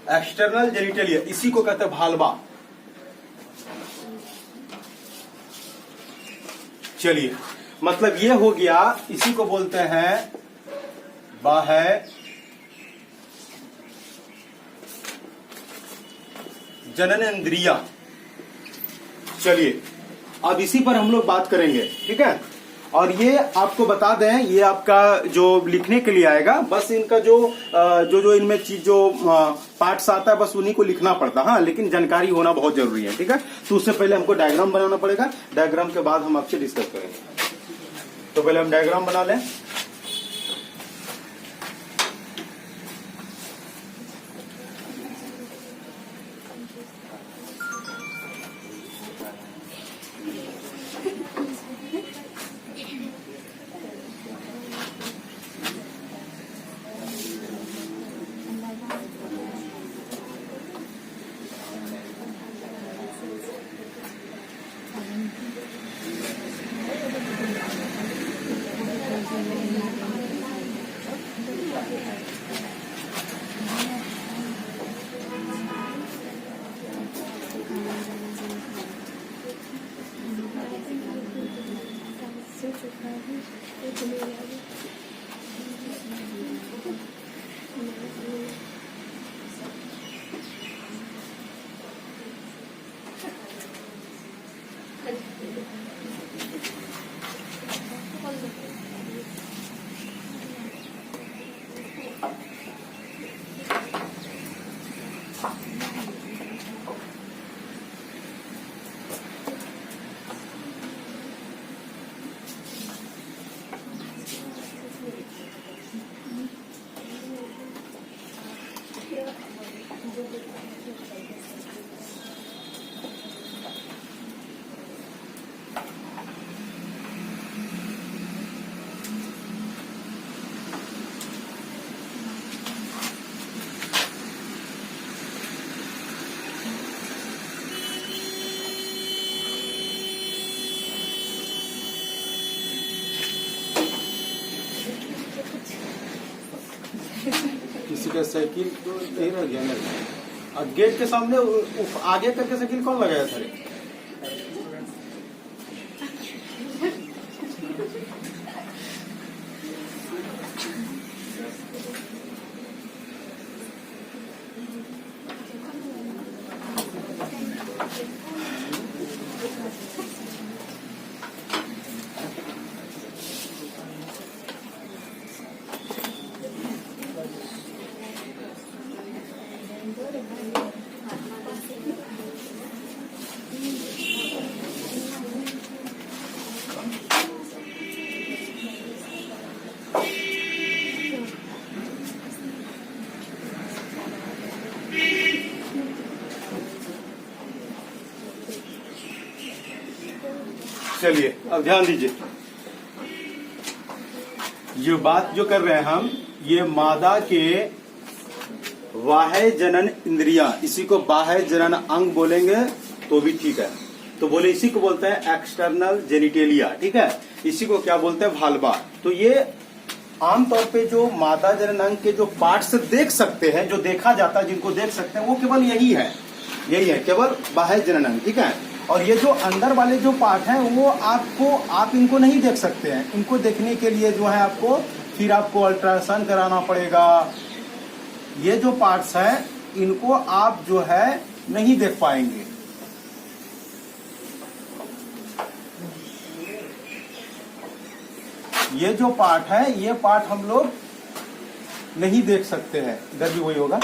External genitalia, इसी को कहते हैं भालवा। चलिए, मतलब ये हो गया, इसी को बोलते हैं बाह्य जननेंद्रिया। चलिए, अब इसी पर हम लोग बात करेंगे, ठीक है। और ये आपको बता दें, ये आपका जो लिखने के लिए आएगा, बस इनका जो इनमें चीज जो पार्ट्स आता है बस उन्हीं को लिखना पड़ता है। हाँ, लेकिन जानकारी होना बहुत जरूरी है, ठीक है। तो उससे पहले हमको डायग्राम बनाना पड़ेगा, डायग्राम के बाद हम आपसे डिस्कस करेंगे। तो पहले हम डायग्राम बना लें। किसी का साइकिल तो नहीं रह गया ना, और गेट के सामने आगे करके साइकिल कौन लगाया था? चलिए, अब ध्यान दीजिए, ये बात जो कर रहे हैं हम, ये मादा के बाह्य जनन इंद्रिया, इसी को बाह्य जनन अंग बोलेंगे तो भी ठीक है। तो बोले इसी को बोलते हैं एक्सटर्नल जेनिटेलिया, ठीक है। इसी को क्या बोलते हैं? भालवा। तो ये आमतौर पे जो मादा जनन अंग के जो पार्ट्स देख सकते हैं, जो देखा जाता है, जिनको देख सकते हैं, वो केवल यही है केवल बाह्य जनन अंग, ठीक है। और ये जो अंदर वाले जो पार्ट हैं वो आप इनको नहीं देख सकते हैं। इनको देखने के लिए जो है आपको अल्ट्रासाउंड कराना पड़ेगा। ये जो पार्ट्स हैं इनको आप जो है नहीं देख पाएंगे। ये जो पार्ट है, ये पार्ट हम लोग नहीं देख सकते हैं। इधर भी वही होगा।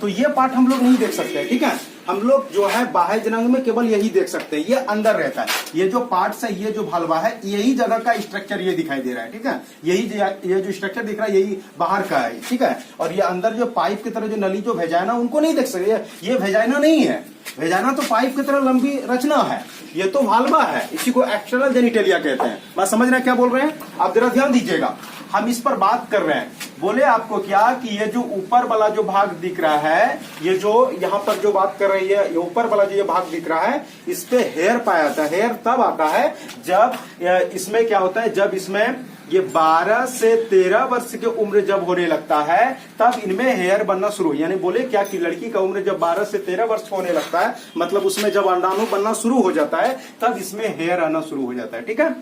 तो ये पार्ट हम लोग नहीं देख सकते हैं, ठीक है। हम लोग जो है बाह्य जनन में केवल यही देख सकते हैं, ये अंदर रहता है। ये जो पार्ट्स है, ये जो भालवा है, यही जगह का स्ट्रक्चर ये दिखाई दे रहा है, ठीक है। ये जो स्ट्रक्चर दिख रहा है यही बाहर का है, ठीक है। और ये अंदर जो पाइप की तरह जो नली जो वेजाइना, उनको नहीं देख सकते। ये वेजाइना नहीं है, वेजाइना तो पाइप की तरह लंबी रचना है, ये तो भालवा है। इसी को एक्सटर्नल जेनिटेलिया कहते हैं। बात समझ रहे हैं क्या बोल रहे हैं? आप जरा ध्यान दीजिएगा, हम इस पर बात कर रहे हैं। बोले आपको क्या कि ये जो ऊपर वाला जो भाग दिख रहा है, ये जो यहाँ पर जो बात कर रही है, ये ऊपर वाला जो ये भाग दिख रहा है, इस पे हेयर पाया जाता है। हेयर तब आता है जब इसमें क्या होता है, जब इसमें ये 12 से 13 वर्ष की उम्र जब होने लगता है, तब इनमें हेयर बनना शुरू। यानी बोले क्या कि लड़की का उम्र जब 12 से 13 वर्ष होने लगता है, मतलब उसमें जब अंडाणु बनना शुरू हो जाता है, तब इसमें हेयर आना शुरू हो जाता है। ठीक है,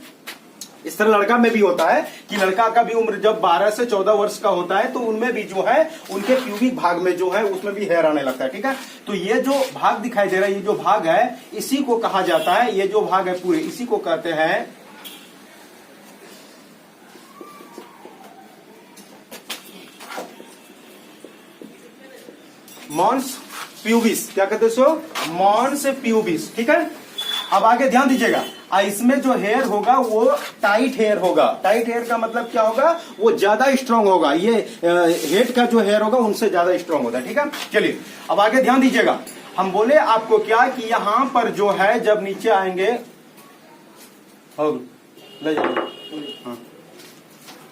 इस तरह लड़का में भी होता है कि लड़का का भी उम्र जब 12 से 14 वर्ष का होता है, तो उनमें भी जो है उनके प्यूबिक भाग में जो है उसमें भी हेयर आने लगता है। ठीक है, तो ये जो भाग दिखाई दे रहा है, ये जो भाग है, इसी को कहा जाता है, ये जो भाग है पूरे, इसी को कहते हैं मॉन्स प्यूबिस। क्या कहते हैं, मॉन्स प्यूबिस। ठीक है, अब आगे ध्यान दीजिएगा, इसमें जो हेयर होगा वो टाइट हेयर होगा। टाइट हेयर का मतलब क्या होगा, वो ज्यादा स्ट्रांग होगा। ये हेड का जो हेयर होगा उनसे ज्यादा स्ट्रांग होता है। ठीक है, चलिए अब आगे ध्यान दीजिएगा। हम बोले आपको क्या कि यहां पर जो है जब नीचे आएंगे, ले जाओ, हाँ,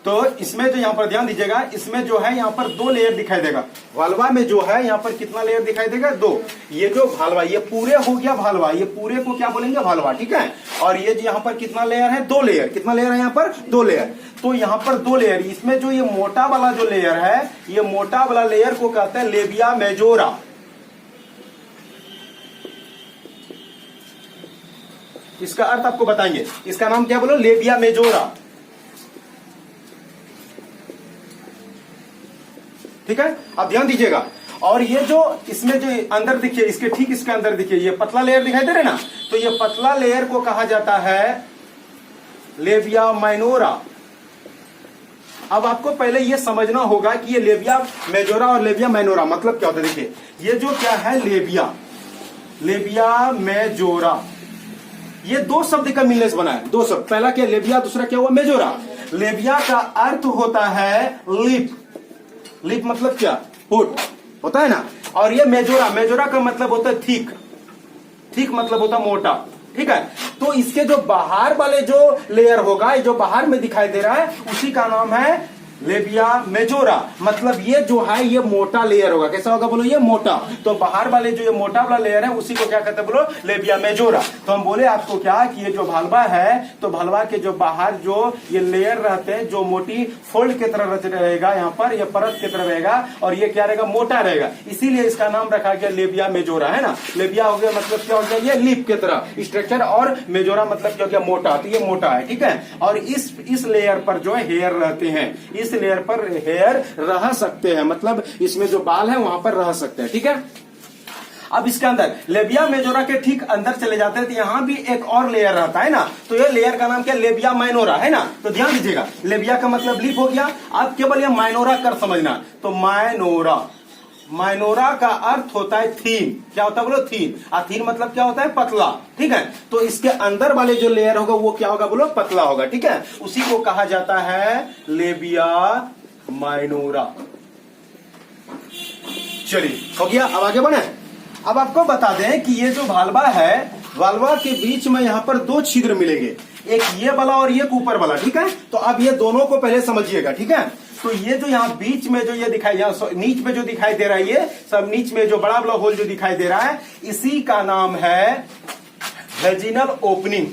तो इसमें जो यहाँ पर ध्यान दीजिएगा, इसमें जो है यहाँ पर 2 लेयर दिखाई देगा। भालवा में जो है यहाँ पर कितना लेयर दिखाई देगा, 2। ये जो भालवा, ये पूरे हो गया भालवा, ये पूरे को क्या बोलेंगे, भालवा। ठीक है, और ये यहाँ पर कितना लेयर है, 2 लेयर। कितना लेयर है यहाँ पर, 2 लेयर। तो यहाँ पर 2 लेयर, इसमें जो ये मोटा वाला जो लेयर है, ये मोटा वाला लेयर को कहते हैं लेबिया मेजोरा। इसका अर्थ आपको बताएंगे, इसका नाम क्या बोलो, लेबिया मेजोरा। ठीक है, अब ध्यान दीजिएगा, और ये जो इसमें जो अंदर दिखिए, इसके ठीक इसके अंदर दिखिए, ये पतला लेयर दिखाई दे रहे ना, तो ये पतला लेयर को कहा जाता है लेबिया माइनोरा। अब आपको पहले ये समझना होगा कि ये लेबिया मेजोरा और लेबिया माइनोरा मतलब क्या होता है। देखिए, ये जो क्या है लेबिया, लेबिया मेजोरा, ये 2 शब्द का मिलने से बना है। 2 शब्द, पहला क्या लेबिया, दूसरा क्या हुआ मेजोरा। लेबिया का अर्थ होता है लिप। लिप मतलब क्या, होठ होता है ना, और ये मेजोरा, मेजोरा का मतलब होता है थिक। थिक मतलब होता है मोटा। ठीक है, तो इसके जो बाहर वाले जो लेयर होगा, ये जो बाहर में दिखाई दे रहा है, उसी का नाम है लेबिया मेजोरा। मतलब ये जो है ये मोटा लेयर होगा। कैसा होगा बोलो, ये मोटा। तो बाहर वाले जो ये मोटा वाला लेयर है, उसी को क्या कहते हैं बोलो, लेबिया मेजोरा। तो हम बोले आपको क्या कि ये जो भालवा है, तो भालवा के जो बाहर जो ये लेयर रहते हैं, जो मोटी फोल्ड की तरह रहेगा, यहाँ पर ये परत की तरह रहेगा, और ये क्या रहेगा, मोटा रहेगा। इसीलिए इसका नाम रखा गया लेबिया मेजोरा, है ना। लेबिया हो गया मतलब क्या हो गया, ये लिप की तरह स्ट्रक्चर, और मेजोरा मतलब क्या हो गया, मोटा। तो ये मोटा है। ठीक है, और इस लेयर पर जो है हेयर रहते हैं, इस लेयर पर हेयर रह सकते हैं, मतलब इसमें जो बाल है वहां पर रह सकते हैं। ठीक है, अब इसके अंदर लेबिया मेजोरा के ठीक अंदर चले जाते हैं, तो यहां भी एक और लेयर रहता है ना, तो ये लेयर का नाम क्या, लेबिया माइनोरा, है ना। तो ध्यान दीजिएगा, लेबिया का मतलब लिप हो गया। अब केवल ये माइनोरा कर समझना, तो माइनोरा, माइनोरा का अर्थ होता है थीन। क्या होता है बोलो, थीन। थीन मतलब क्या होता है, पतला। ठीक है, तो इसके अंदर वाले जो लेयर होगा वो क्या होगा बोलो, पतला होगा। ठीक है, उसी को कहा जाता है लेबिया माइनोरा। चलिए हो गया, अब आगे बढ़े। अब आपको बता दें कि ये जो भालवा है, भालवा के बीच में यहाँ पर 2 छिद्र मिलेंगे, एक ये वाला और एक ऊपर वाला। ठीक है, तो अब ये दोनों को पहले समझिएगा। ठीक है, तो ये जो यहाँ बीच में जो ये दिखाई, नीच में जो दिखाई दे रहा है, ये सब नीच में जो बड़ा बड़ा होल जो दिखाई दे रहा है, इसी का नाम है वेजिनल ओपनिंग।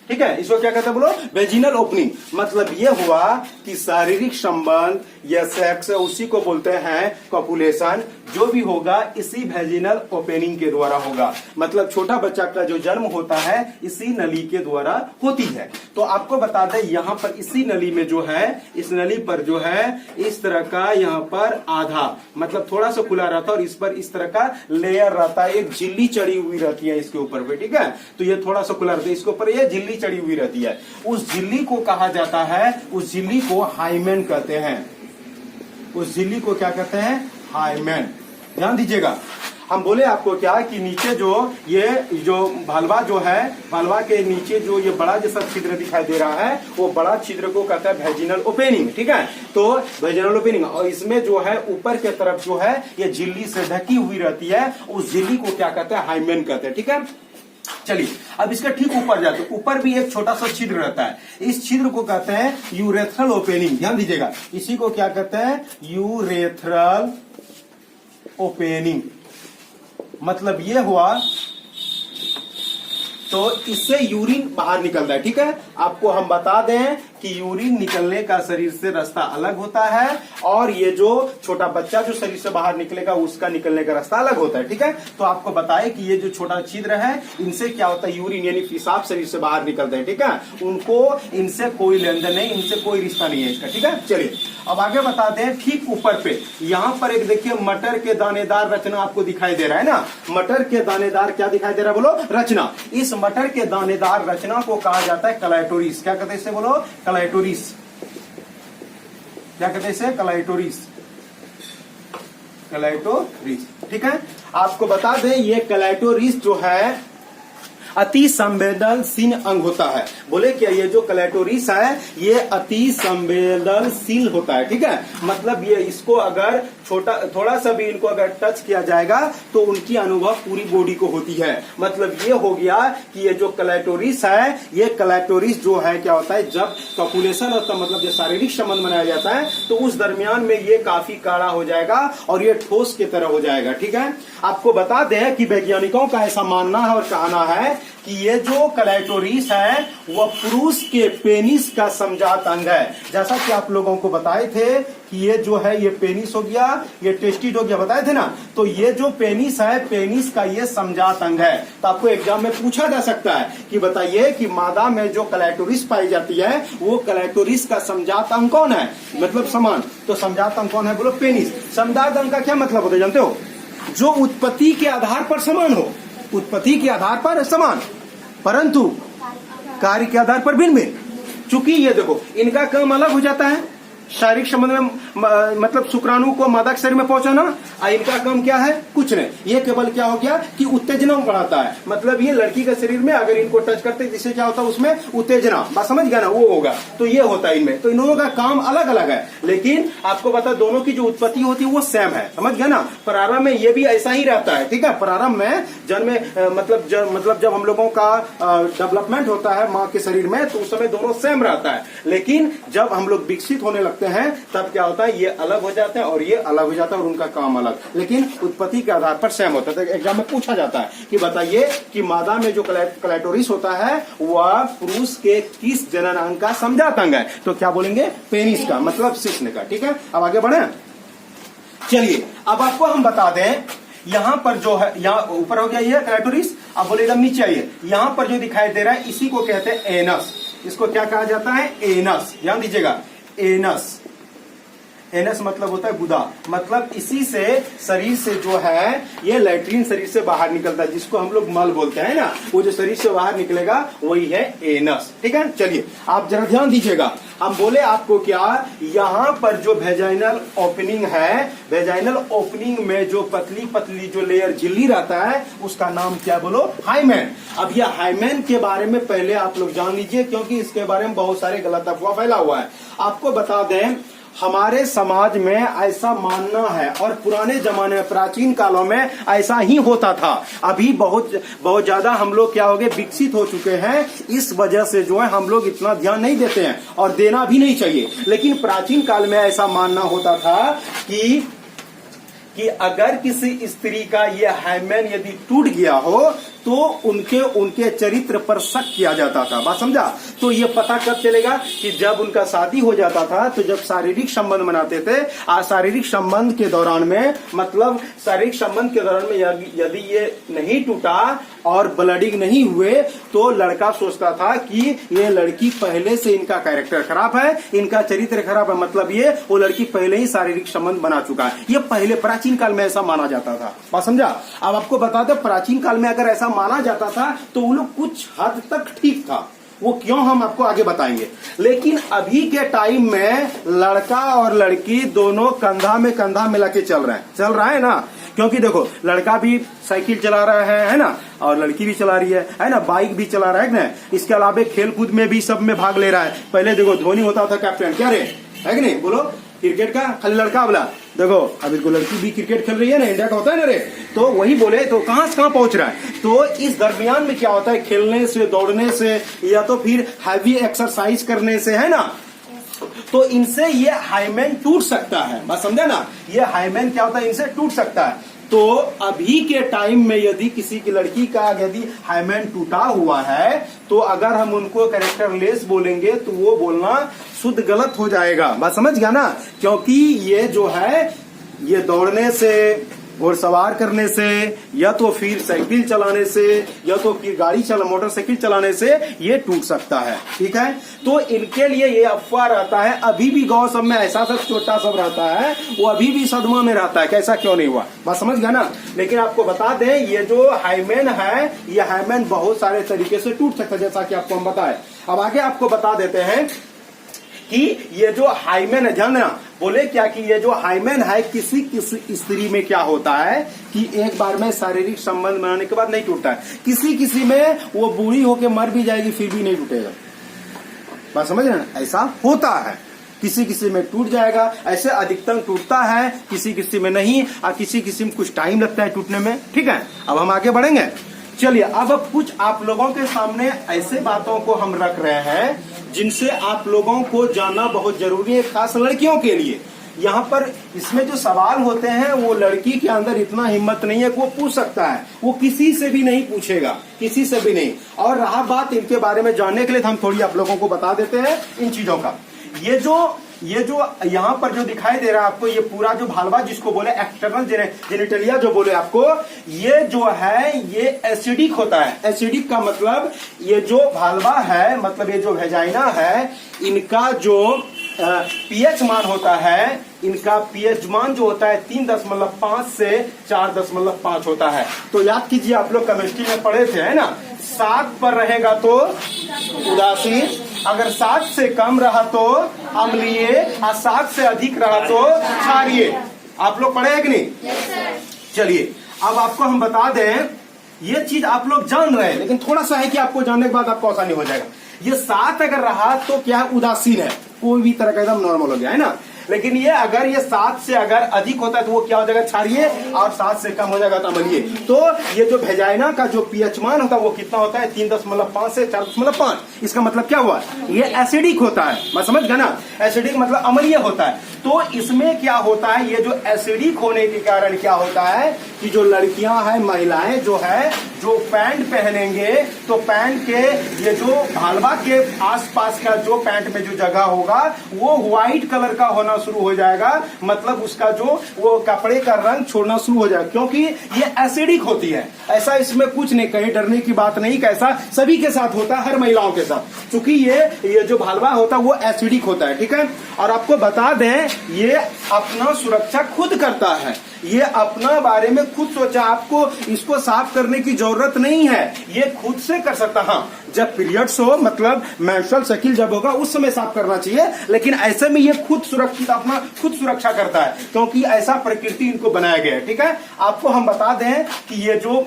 ठीक है, इसको क्या कहते हैं बोलो, वेजिनल ओपनिंग। मतलब ये हुआ कि शारीरिक संबंध या सेक्स, उसी को बोलते हैं कॉपुलेशन। जो भी होगा इसी वेजिनल ओपनिंग के द्वारा होगा। मतलब छोटा बच्चा का जो जन्म होता है इसी नली के द्वारा होती है। तो आपको बता दें, यहाँ पर इसी नली में जो है, इस नली पर जो है इस तरह का यहाँ पर आधा, मतलब थोड़ा सा खुला रहता है, और इस पर इस तरह का लेयर रहता है, एक झिल्ली चढ़ी हुई रहती है इसके ऊपर पे। ठीक है, तो ये थोड़ा सा खुला रहता है, इसके ऊपर ये झिल्ली चढ़ी हुई रहती है। उस झिल्ली को कहा जाता है, उस झिल्ली को हाइमेन कहते हैं। उस झिल्ली को क्या कहते हैं, हाइमेन। ध्यान दीजिएगा, हम बोले आपको क्या कि नीचे जो ये जो भालवा जो है, भालवा के नीचे जो ये बड़ा जैसा छिद्र दिखाई दे रहा है, वो बड़ा छिद्र को कहता है वेजिनल ओपनिंग। ठीक है, तो वेजिनल ओपनिंग, और इसमें जो है ऊपर के तरफ जो है ये झिल्ली से ढकी हुई रहती है, उस झिल्ली को क्या कहते हैं, हाइमेन कहते हैं। ठीक है, चलिए अब इसका ठीक ऊपर जाते हैं। ऊपर भी एक छोटा सा छिद्र रहता है, इस छिद्र को कहते हैं यूरेथ्रल ओपनिंग। ध्यान दीजिएगा, इसी को क्या कहते हैं? Urethral opening. मतलब ये हुआ तो इससे यूरिन बाहर निकलता है। ठीक है, आपको हम बता दें कि यूरिन निकलने का शरीर से रास्ता अलग होता है और ये जो छोटा बच्चा जो शरीर से बाहर निकलेगा उसका निकलने का रास्ता अलग होता है। ठीक है, तो आपको बताएं कि ये जो छोटा छिद्र है इनसे क्या होता है? यूरिन यानी पेशाब शरीर से बाहर निकलते हैं। ठीक है, उनको इनसे कोई लेन देन नहीं, इनसे कोई रिश्ता नहीं है इसका। ठीक है, चलिए अब आगे बताते हैं। ठीक ऊपर पे यहाँ पर एक देखिए मटर के दानेदार रचना आपको दिखाई दे रहा है ना। मटर के दानेदार क्या दिखाई दे रहा है? बोलो रचना। इस मटर के दानेदार रचना को कहा जाता है कलाइटोरिस। क्या कहते हैं इसे? बोलो कलाइटोरिस। क्या कहते हैं इसे? कलाइटोरिस। कलाइटोरिस। ठीक है, आपको बता दें ये कलाइटोरिस जो है अति संवेदनशील अंग होता है। बोले क्या ये जो कलेटोरिस है ये अति संवेदनशील होता है। ठीक है, मतलब ये इसको अगर थोड़ा सा भी इनको अगर टच किया जाएगा तो उनकी अनुभव पूरी बॉडी को होती है। मतलब ये हो गया कि ये जो कलेटोरिस है, ये कलेटोरिस जो है क्या होता है? जब कॉपुलेशन होता है, मतलब जब शारीरिक संबंध बनाया जाता है तो उस दरमियान में ये काफी काड़ा हो जाएगा और ये ठोस की तरह हो जाएगा। ठीक है, आपको बता दें कि वैज्ञानिकों का ऐसा मानना है और कहना है कि ये जो कलेटोरिस है वह पुरुष के पेनिस का समजात अंग है। जैसा कि आप लोगों को बताए थे कि ये जो है ये पेनिस हो गया, ये टेस्टिस हो गया, बताए थे ना। तो ये जो पेनिस है, पेनिस का ये समजात अंग है। तो आपको एग्जाम में पूछा जा सकता है कि बताइए कि मादा में जो कलेटोरिस पाई जाती है वो कलेटोरिस का समजात अंग कौन है? मतलब समान। तो समजात अंग कौन है? बोलो पेनिस। समजात अंग का क्या मतलब होता है जानते हो? जो उत्पत्ति के आधार पर समान हो। उत्पत्ति के आधार पर समान परंतु कार्य के आधार पर भिन्न भिन्न। चूंकि ये देखो इनका काम अलग हो जाता है शारीरिक संबंध में, मतलब शुक्राणु को मादा के शरीर में पहुंचाना। और इनका काम क्या है? कुछ नहीं, ये केवल क्या हो गया कि उत्तेजना बढ़ाता है। मतलब ये लड़की के शरीर में अगर इनको टच करते जिससे क्या होता है उसमें उत्तेजना, बात समझ गया ना, वो होगा। तो ये होता है इनमें। तो इन दोनों का काम अलग अलग है, लेकिन आपको पता दोनों की जो उत्पत्ति होती है वो सेम है। समझ गया ना। प्रारंभ में ये भी ऐसा ही रहता है। ठीक है, प्रारंभ में जन्म मतलब जब हम लोगों का डेवलपमेंट होता है माँ के शरीर में तो उस समय दोनों सेम रहता है, लेकिन जब हम लोग विकसित होने लगते हैं तब क्या होता है? ये अलग हो जाते हैं और ये अलग हो जाता है और उनका काम अलग, लेकिन उत्पत्ति के आधार पर सेम होता है। तो एग्जाम में पूछा जाता है कि बताइए कि मादा में जो कलेटोरिस होता है वह पुरुष के किस जनन अंग का समजात अंग है? तो क्या बोलेंगे? पेनिस का, मतलब शिश्न का। ठीक है, अब आगे बढ़े। चलिए अब आपको हम बता दें यहाँ पर जो है, यहाँ ऊपर हो गया ये कलेटोरिस। अब बोले एकदम नीचे आइए, यहाँ पर जो दिखाई दे रहा है इसी को कहते हैं एनस। इसको क्या कहा जाता है? एनस। ध्यान दीजिएगा, एनस। एनस मतलब होता है गुदा। मतलब इसी से शरीर से जो है ये लैट्रिन शरीर से बाहर निकलता है, जिसको हम लोग मल बोलते हैं ना, वो जो शरीर से बाहर निकलेगा वही है एनस। ठीक है, चलिए आप जरा ध्यान दीजिएगा। हम बोले आपको क्या, यहाँ पर जो वेजाइनल ओपनिंग है, वेजाइनल ओपनिंग में जो पतली पतली जो लेयर झिल्ली रहता है उसका नाम क्या? बोलो हाइमेन। अब यह हाइमेन के बारे में पहले आप लोग जान लीजिए, क्योंकि इसके बारे में बहुत सारे गलत अफवाह फैला हुआ है। आपको बता दें हमारे समाज में ऐसा मानना है और पुराने जमाने में प्राचीन कालों में ऐसा ही होता था। अभी बहुत ज्यादा हम लोग क्या हो गए? विकसित हो चुके हैं, इस वजह से जो है हम लोग इतना ध्यान नहीं देते हैं और देना भी नहीं चाहिए। लेकिन प्राचीन काल में ऐसा मानना होता था कि अगर किसी स्त्री का ये हाइमेन यदि टूट गया हो तो उनके चरित्र पर शक किया जाता था। बात समझा? तो ये पता कब चलेगा कि जब उनका शादी हो जाता था, तो जब शारीरिक संबंध बनाते थे, शारीरिक संबंध के दौरान में, मतलब शारीरिक संबंध के दौरान में यदि ये नहीं टूटा और ब्लडिंग नहीं हुए तो लड़का सोचता था कि ये लड़की पहले से इनका कैरेक्टर खराब है, इनका चरित्र खराब है, मतलब ये वो लड़की पहले ही शारीरिक संबंध बना चुका है। ये पहले प्राचीन काल में ऐसा माना जाता था। बात समझा? अब आपको बता दो प्राचीन काल में अगर ऐसा माना जाता था तो वो लोग कुछ हद तक ठीक था, वो क्यों हम आपको आगे बताएंगे। लेकिन अभी के टाइम में लड़का और लड़की दोनों कंधा में कंधा मिला के चल रहा है ना, क्योंकि देखो लड़का भी साइकिल चला रहा है ना, और लड़की भी चला रही है ना, बाइक भी चला रहा है ना। इसके अलावा खेल कूद में भी सब में भाग ले रहा है। पहले देखो धोनी होता था कैप्टन, क्या रे है कि नहीं? बोलो क्रिकेट का खाली लड़का बोला, देखो अभी को लड़की भी क्रिकेट खेल रही है ना, इंडिया का होता है ना रे, तो वही बोले तो कहां से कहां पहुंच रहा है। तो इस दरमियान में क्या होता है, खेलने से, दौड़ने से, या तो फिर हैवी एक्सरसाइज करने से, है ना, तो इनसे ये हाइमेन टूट सकता है। बात समझे ना, ये हाइमेन क्या होता है, इनसे टूट सकता है। तो अभी के टाइम में यदि किसी की लड़की का यदि हाइमेन टूटा हुआ है, तो अगर हम उनको कैरेक्टरलेस बोलेंगे तो वो बोलना शुद्ध गलत हो जाएगा। बात समझ गया ना, क्योंकि ये जो है ये दौड़ने से, घुड़सवार करने से, या तो फिर साइकिल चलाने से, या तो फिर मोटरसाइकिल चलाने से ये टूट सकता है। ठीक है, तो इनके लिए ये अफवाह रहता है। अभी भी गांव सब में ऐसा सब छोटा सब रहता है, वो अभी भी सदमा में रहता है, कैसा क्यों नहीं हुआ। बात समझ गया ना। लेकिन आपको बता दें, ये जो हाइमेन है, ये हाइमेन बहुत सारे तरीके से टूट सकता है, जैसा कि आपको हम बताए। अब आगे आपको बता देते हैं कि ये जो हाइमेन है, ध्यान देना, बोले क्या कि ये जो हाइमेन है किसी किसी स्त्री में क्या होता है कि एक बार में शारीरिक संबंध बनाने के बाद नहीं टूटता है, किसी किसी में वो बूढ़ी होके मर भी जाएगी फिर भी नहीं टूटेगा। बात समझ रहे ना, ऐसा होता है, किसी किसी में टूट जाएगा, ऐसे अधिकतम टूटता है, किसी किसी में नहीं, और किसी किसी में कुछ टाइम लगता है टूटने में। ठीक है, अब हम आगे बढ़ेंगे। चलिए अब कुछ आप लोगों के सामने ऐसे बातों को हम रख रहे हैं जिनसे आप लोगों को जानना बहुत जरूरी है, खास लड़कियों के लिए। यहाँ पर इसमें जो सवाल होते हैं वो लड़की के अंदर इतना हिम्मत नहीं है कि वो पूछ सकता है, वो किसी से भी नहीं पूछेगा, किसी से भी नहीं। और रहा बात इनके बारे में जानने के लिए, तो हम थोड़ी आप लोगों को बता देते हैं इन चीजों का। ये जो यहाँ पर जो दिखाई दे रहा है आपको, ये पूरा जो भालवा जिसको बोले एक्सटर्नल जेनिटलिया जो बोले आपको, ये जो है ये एसिडिक होता है। एसिडिक का मतलब ये जो भालवा है, मतलब ये जो वेजाइना है, इनका जो पीएच मान होता है, इनका पीएच मान जो होता है 3.5 से 4.5 होता है। तो याद कीजिए, आप लोग केमिस्ट्री में पढ़े थे, है ना, 7 पर रहेगा तो उदासीन, अगर 7 से कम रहा तो अम्लीय, और 7 से अधिक रहा तो क्षारीय। आप लोग पढ़े हैं कि नहीं? चलिए अब आपको हम बता दें, ये चीज आप लोग जान रहे हैं, लेकिन थोड़ा सा है कि आपको जानने के बाद आपको आसानी हो जाएगा। ये 7 अगर रहा तो क्या उदासीन है, कोई भी तरह का एकदम नॉर्मल हो गया, है ना। लेकिन ये अगर ये 7 से अगर अधिक होता है तो वो क्या हो जाएगा, क्षारीय, और 7 से कम हो जाएगा तो अम्लीय। तो ये जो वेजाइना का जो पीएच मान होता है वो कितना होता है, 3.5 से 4.5। इसका मतलब क्या हुआ, ये एसिडिक होता है। मैं समझ गया ना, एसिडिक मतलब अम्लीय होता है। तो इसमें क्या होता है, ये जो एसिडिक होने के कारण क्या होता है कि जो लड़कियां हैं, महिलाएं जो है, जो पैंट पहनेंगे तो पैंट के ये जो भालवा के आसपास का जो पैंट में जो जगह होगा वो व्हाइट कलर का होना शुरू हो जाएगा, मतलब उसका जो वो कपड़े का रंग छोड़ना शुरू हो जाएगा, क्योंकि ये एसिडिक होती है। ऐसा इसमें कुछ नहीं, कहीं डरने की बात नहीं, कैसा सभी के साथ होता है, हर महिलाओं के साथ, क्योंकि ये जो भालवा होता है वो एसिडिक होता है। ठीक है, और आपको बता दें ये अपना सुरक्षा खुद करता है, ये अपना बारे में खुद सोचा, आपको इसको साफ करने की जरूरत नहीं है, ये खुद से कर सकता। हाँ, जब पीरियड्स हो, मतलब मेंस्ट्रुअल साइकिल जब होगा उस समय साफ करना चाहिए, लेकिन ऐसे में ये खुद सुरक्षित अपना खुद सुरक्षा करता है, क्योंकि ऐसा प्रकृति इनको बनाया गया है। ठीक है, आपको हम बता दें कि ये जो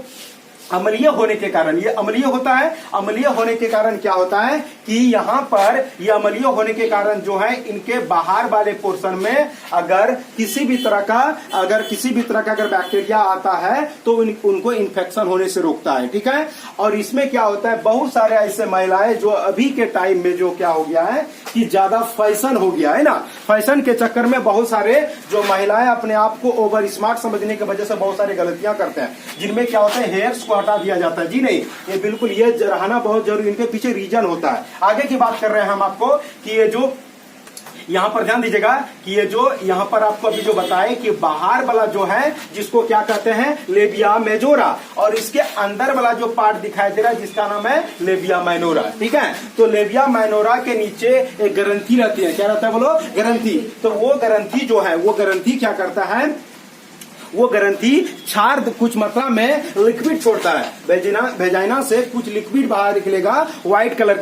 अम्लीय होने के कारण, ये अम्लीय होता है, अम्लीय होने के कारण क्या होता है कि यहाँ पर ये अम्लीय होने के कारण जो है इनके बाहर वाले पोर्शन में अगर किसी भी तरह का अगर बैक्टीरिया आता है तो उनको इन्फेक्शन होने से रोकता है। ठीक है, और इसमें क्या होता है, बहुत सारे ऐसे महिलाएं जो अभी के टाइम में जो क्या हो गया है कि ज्यादा फैशन हो गया है ना, फैशन के चक्कर में बहुत सारे जो महिलाएं अपने आप को ओवर स्मार्ट समझने की वजह से बहुत सारी गलतियां करते हैं, जिनमें क्या होता है हेयर्स को हटा दिया जाता है। जी नहीं, ये बिल्कुल ये रहना बहुत जरूरी, इनके पीछे रीजन होता है। आगे की बात कर रहे हैं हम आपको कि ये जो यहाँ पर ध्यान दीजिएगा कि ये जो यहाँ पर आपको अभी जो बताए कि बाहर वाला जो है जिसको क्या कहते हैं, लेबिया मेजोरा, और इसके अंदर वाला जो पार्ट दिखाई दे रहा है जिसका नाम है लेबिया माइनोरा। ठीक है, तो लेबिया माइनोरा के नीचे एक ग्रंथि रहती है, क्या रहता है बोलो, ग्रंथि। तो वो ग्रंथि जो है, वो ग्रंथि क्या करता है, वो ग्रंथि क्षार कुछ मात्रा में लिक्विड छोड़ता है, वेजाइना से कुछ लिक्विड बाहर निकलेगा, व्हाइट कलर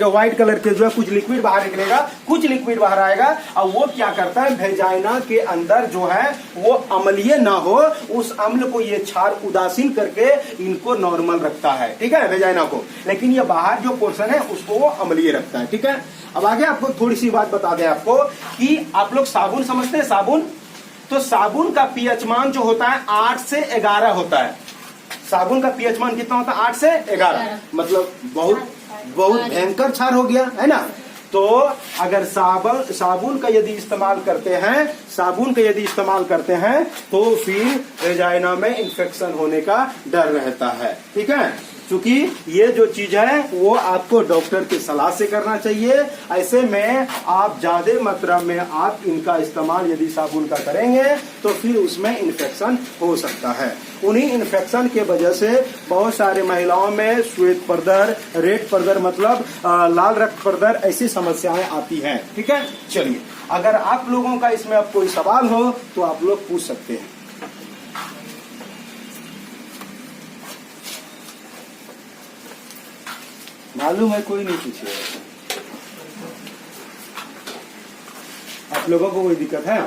के जो है कुछ लिक्विड बाहर निकलेगा, कुछ लिक्विड बाहर आएगा, और वो क्या करता है, वेजाइना के अंदर जो है वो अम्लीय ना हो, उस अम्ल को ये क्षार उदासीन करके इनको नॉर्मल रखता है। ठीक है, वेजाइना को, लेकिन ये बाहर जो पोर्शन है उसको वो अम्लीय रखता है। ठीक है, अब आगे आपको थोड़ी सी बात बता दें आपको कि आप लोग साबुन समझते हैं, साबुन तो साबुन का पीएच मान जो होता है 8 से 11 होता है। साबुन का पीएच मान कितना होता है? 8 से 11, मतलब बहुत भयंकर क्षार हो गया है ना। तो अगर साबुन का यदि इस्तेमाल करते हैं तो फिर वेजाइना में इन्फेक्शन होने का डर रहता है। ठीक है, क्योंकि ये जो चीज है वो आपको डॉक्टर की सलाह से करना चाहिए। ऐसे में आप ज्यादा मात्रा में आप इनका इस्तेमाल यदि साबुन का करेंगे तो फिर उसमें इन्फेक्शन हो सकता है। उन्हीं इन्फेक्शन के वजह से बहुत सारे महिलाओं में श्वेत प्रदर, रेड प्रदर मतलब लाल रक्त प्रदर, ऐसी समस्याएं आती हैं। ठीक है, चलिए अगर आप लोगों का इसमें अब कोई सवाल हो तो आप लोग पूछ सकते हैं। मालूम है कोई नहीं पूछेगा। आप लोगों को कोई दिक्कत है?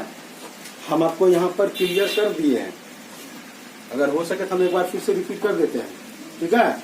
हम आपको यहाँ पर क्लियर कर दिए हैं। अगर हो सके तो हम एक बार फिर से रिपीट कर देते हैं। ठीक है,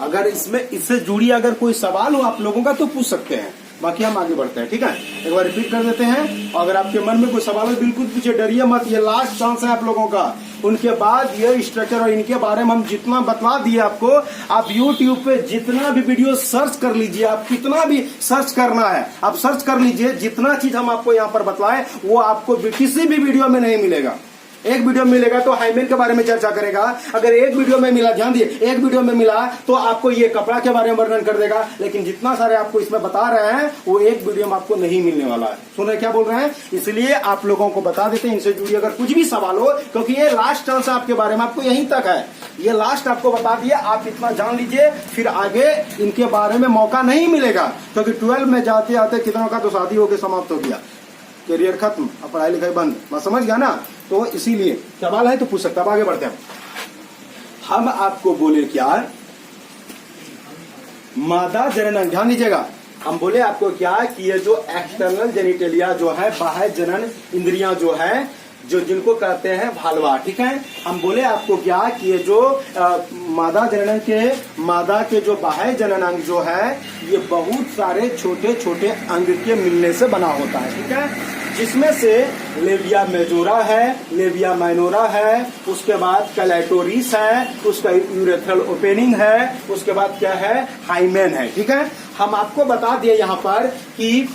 अगर इसमें इससे जुड़ी अगर कोई सवाल हो आप लोगों का तो पूछ सकते हैं, बाकी हम आगे बढ़ते हैं। ठीक है, एक बार रिपीट कर देते हैं। अगर आपके मन में कोई सवाल हो बिल्कुल पूछे, डरिए मत, ये लास्ट चांस है आप लोगों का। उनके बाद ये स्ट्रक्चर और इनके बारे में हम जितना बतला दिए आपको, आप YouTube पे जितना भी वीडियो सर्च कर लीजिए, आप कितना भी सर्च करना है आप सर्च कर लीजिए, जितना चीज हम आपको यहाँ पर बतलाए वो आपको किसी भी वीडियो में नहीं मिलेगा। एक वीडियो में मिलेगा तो हाइमेन के बारे में चर्चा करेगा, अगर एक वीडियो में मिला, ध्यान दिए, एक वीडियो में मिला तो आपको ये कपड़ा के बारे में वर्णन कर देगा, लेकिन जितना सारे आपको इसमें बता रहे हैं वो एक वीडियो में आपको नहीं मिलने वाला है। सुन रहे क्या बोल रहे हैं? इसलिए आप लोगों को बता देते हैं, इनसे जुड़ी अगर कुछ भी सवाल हो, क्योंकि ये लास्ट चांस है आपके बारे में, आपको यहीं तक है, ये लास्ट आपको बता दिया, आप इतना जान लीजिए, फिर आगे इनके बारे में मौका नहीं मिलेगा। क्योंकि 12 में जाते आते कितनों का तो शादी होकर समाप्त हो गया, करियर खत्म, अब पढ़ाई लिखाई बंद, मैं समझ गया ना। तो इसीलिए सवाल है तो पूछ सकता। अब आगे बढ़ते हैं। हम आपको बोले क्या, मादा जनन, ध्यान दीजिएगा, हम बोले आपको क्या कि ये जो एक्सटर्नल जेनिटेलिया जो है, बाह्य जनन इंद्रियां जो है, जो जिनको कहते हैं भालवा। ठीक है, हम बोले आपको क्या कि ये जो मादा के जो बाह्य जनन अंग जो है ये बहुत सारे छोटे छोटे अंग के मिलने से बना होता है। ठीक है, जिसमें से लेबिया मेजोरा है, लेबिया माइनोरा है, उसके बाद क्लैटोरिस है, उसका यूरेथ्रल ओपनिंग है, उसके बाद क्या है, हाइमेन है। ठीक है, हम आपको बता दिए यहाँ पर कि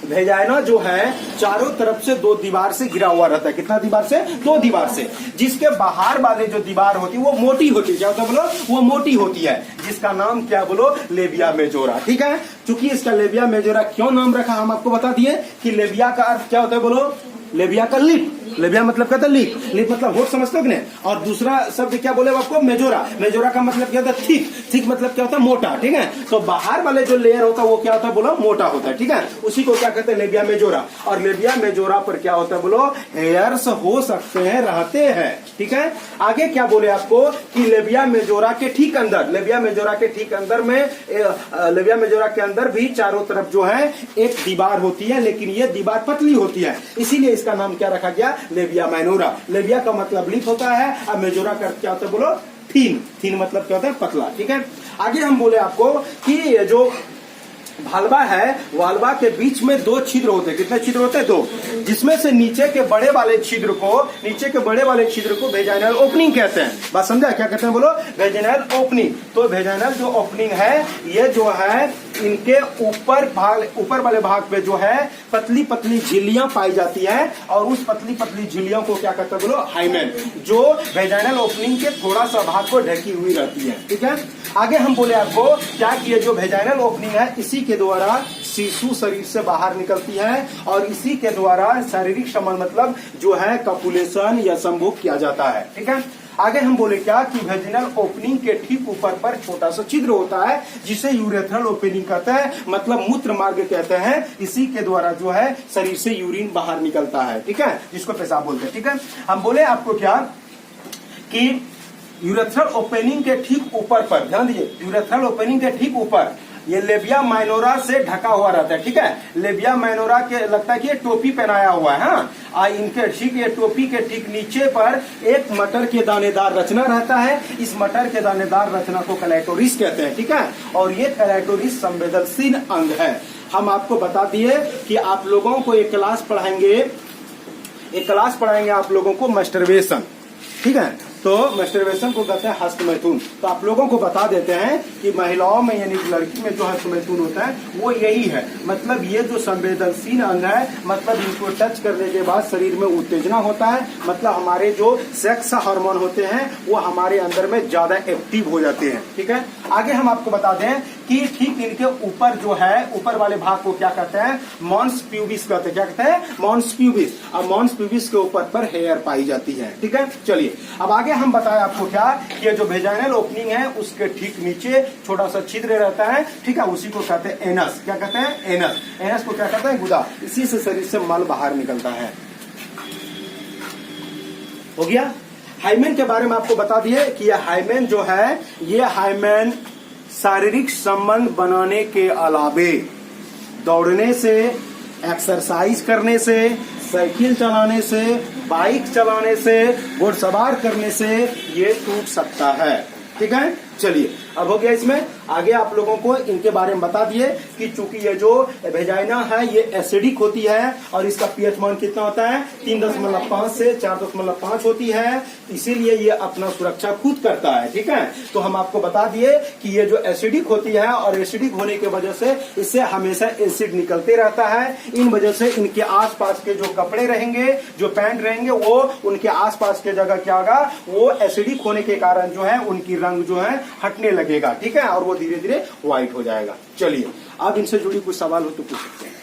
वेजाइना जो है चारों तरफ से 2 दीवार से घिरा हुआ रहता है। कितना दीवार से? 2 दीवार से, जिसके बाहर वाले जो दीवार होती है वो मोटी होती है। क्या होता है बोलो? वो मोटी होती है, जिसका नाम क्या बोलो? Labia majora. ठीक है, चूंकि इसका लेबिया मेजोरा क्यों नाम रखा हम आपको बता दिए कि लेबिया का अर्थ क्या होता है बोलो? लेबिया का लिप, लेबिया मतलब क्या था? लिप, लिप मतलब होठ, समझते हो कि नहीं? और दूसरा शब्द क्या बोले आपको? मेजोरा, मेजोरा का मतलब क्या होता है? थिक, थिक मतलब क्या होता है? मोटा। ठीक है, तो बाहर वाले जो लेयर होता है वो क्या होता है बोलो? मोटा होता है। ठीक है, उसी को क्या कहते हैं? Labia majora. और लेबिया मेजोरा पर क्या होता है बोलो? हेयर्स हो सकते हैं, रहते हैं। ठीक है, आगे क्या बोले आपको कि लेबिया मेजोरा के ठीक अंदर, लेबिया मेजोरा के ठीक अंदर में, लेबिया मेजोरा के अंदर भी चारों तरफ जो है एक दीवार होती है, लेकिन ये दीवार पतली होती है, इसीलिए इसका नाम क्या रखा गया? Labia minora. लेबिया का मतलब लिप होता है, और मेजोरा का क्या होता है बोलो? थीन। थीन मतलब क्या होता है? पतला। ठीक है, आगे हम बोले आपको कि जो भालवा है, वाल्वा के बीच में 2 छिद्र होते हैं। कितने छिद्र होते हैं? 2, जिसमें से नीचे के बड़े वाले छिद्र को वेजाइनल ओपनिंग कहते हैं। बात समझा? क्या कहते हैं बोलो? Vaginal opening. तो वेजाइनल जो ओपनिंग है ये जो है इनके ऊपर वाले भाग पे जो है पतली पतली झिल्लियां पाई जाती है, और उस पतली पतली झिल्लियों को क्या कहते हैं बोलो? हाइमेन, जो वेजाइनल ओपनिंग के थोड़ा सा भाग को ढकी हुई रहती है। ठीक है, आगे हम बोले आपको क्या कि ये जो वेजाइनल ओपनिंग है इसी के द्वारा शिशु शरीर से बाहर निकलती है, और इसी के द्वारा शारीरिक संबंध मतलब जो है कपुलेशन या संभोग किया जाता है। ठीक है, आगे हम बोले क्या कि वेजिनल ओपनिंग के ठीक ऊपर पर छोटा सा छिद्र होता है जिसे यूरेथ्रल ओपनिंग कहते हैं, मतलब मूत्र मार्ग कहते हैं। इसी के द्वारा जो है शरीर से यूरिन बाहर निकलता है। ठीक है, जिसको पेशाब बोलते हैं। ठीक है, हम बोले आपको क्या कि यूरेथ्रल ओपनिंग के ठीक ऊपर पर, ध्यान दीजिए, यूरेथ्रल ओपनिंग के ठीक ऊपर ये लेबिया माइनोरा से ढका हुआ रहता है। ठीक है, लेबिया माइनोरा के लगता है कि ये टोपी पहनाया हुआ है। हाँ, इनके ठीक ये टोपी के ठीक नीचे पर एक मटर के दानेदार रचना रहता है। इस मटर के दानेदार रचना को क्लैटोरिस कहते हैं। ठीक है, और ये क्लैटोरिस संवेदनशील अंग है। हम आपको बता दिए कि आप लोगों को एक क्लास पढ़ाएंगे एक क्लास पढ़ाएंगे आप लोगों को मास्टरबेशन, ठीक है। तो मास्टरबेशन को कहते हैं हस्तमैथुन। तो आप लोगों को बता देते हैं कि महिलाओं में यानी लड़की में जो हस्तमैथुन होता है वो यही है। मतलब ये जो संवेदनशील अंग है, मतलब इनको टच करने के बाद शरीर में उत्तेजना होता है, मतलब हमारे जो सेक्स हार्मोन होते हैं वो हमारे अंदर में ज्यादा एक्टिव हो जाते हैं, ठीक है। आगे हम आपको बता दें कि ठीक इनके ऊपर जो है, ऊपर वाले भाग को क्या कहते हैं, मॉन्स प्यूबिस कहते हैं। क्या कहते हैं, मॉन्स प्यूबिस। अब मॉन्स प्यूबिस के ऊपर पर हेयर पाई जाती है, ठीक है। चलिए अब आगे हम बताएं आपको क्या, कि ये जो वेजाइनल ओपनिंग है उसके ठीक नीचे छोटा सा छिद्र रहता है, ठीक है, उसी को कहते हैं एनस। क्या कहते हैं, एनस। एनस को क्या कहते हैं, गुदा। इसी से शरीर से मल बाहर निकलता है। हो गया। हाइमेन के बारे में आपको बता दिए कि यह हाइमेन जो है, ये हाइमेन शारीरिक संबंध बनाने के अलावे दौड़ने से, एक्सरसाइज करने से, साइकिल चलाने से, बाइक चलाने से, घुड़सवार करने से ये टूट सकता है, ठीक है। चलिए अब हो गया। इसमें आगे आप लोगों को इनके बारे में बता दिए कि चूंकि ये जो वेजाइना है ये एसिडिक होती है और इसका पीएच मान कितना होता है, 3.5 से 4.5 होती है, इसीलिए ये अपना सुरक्षा खुद करता है, ठीक है। तो हम आपको बता दिए कि ये जो एसिडिक होती है और एसिडिक होने की वजह से इससे हमेशा एसिड निकलते रहता है। इन वजह से इनके आसपास के जो कपड़े रहेंगे, जो पैंट रहेंगे, वो उनके आसपास के जगह क्या होगा, वो एसिडिक होने के कारण जो है उनकी रंग जो है हटने लगेगा, ठीक है, और वो धीरे धीरे व्हाइट हो जाएगा। चलिए अब इनसे जुड़ी कुछ सवाल हो तो पूछ सकते हैं।